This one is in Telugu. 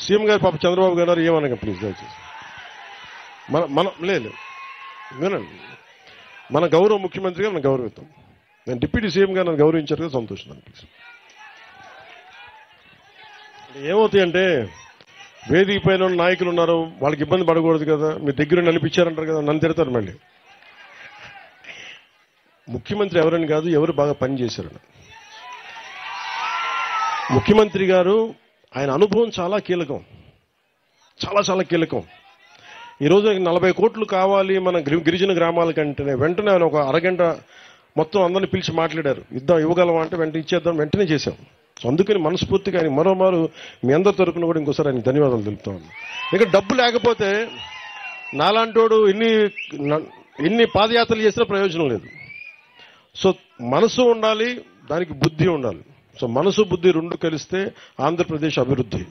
సీఎం గారు పాప చంద్రబాబు గారు ఏమనగా ప్లీజ్ దయచేసి మన లేదు వినండి, మన గౌరవ ముఖ్యమంత్రి గారు నన్ను గౌరవిద్దాం. నేను డిప్యూటీ సీఎం గారు నన్ను గౌరవించారు కదా, సంతోషం ప్లీజ్. ఏమవుతాయంటే వేదిక పైన నాయకులు ఉన్నారు, వాళ్ళకి ఇబ్బంది పడకూడదు కదా, మీ దగ్గర నడిపించారంటారు కదా, నన్ను తిడతారు మళ్ళీ. ముఖ్యమంత్రి ఎవరని కాదు, ఎవరు బాగా పనిచేశారని. ముఖ్యమంత్రి గారు ఆయన అనుభవం చాలా కీలకం, చాలా చాలా కీలకం. ఈరోజు 40 కోట్లు కావాలి మన గిరిజన గ్రామాలకంటేనే వెంటనే ఆయన ఒక అరగంట మొత్తం అందరిని పిలిచి మాట్లాడారు. ఇవ్వగలమా అంటే వెంటనే ఇచ్చేద్దాం, వెంటనే చేశాం. సో అందుకని మనస్ఫూర్తిగా ఆయన మరోమారు మీ అందరి తరపున కూడా ఇంకోసారి ఆయన ధన్యవాదాలు తెలుపుతా ఉన్నాను. ఇంకా డబ్బు లేకపోతే నాలాంటోడు ఎన్ని పాదయాత్రలు చేసినా ప్రయోజనం లేదు. సో మనసు ఉండాలి, దానికి బుద్ధి ఉండాలి. సో మనసు బుద్ధి రెండు కలిస్తే ఆంధ్రప్రదేశ్ అభివృద్ధి.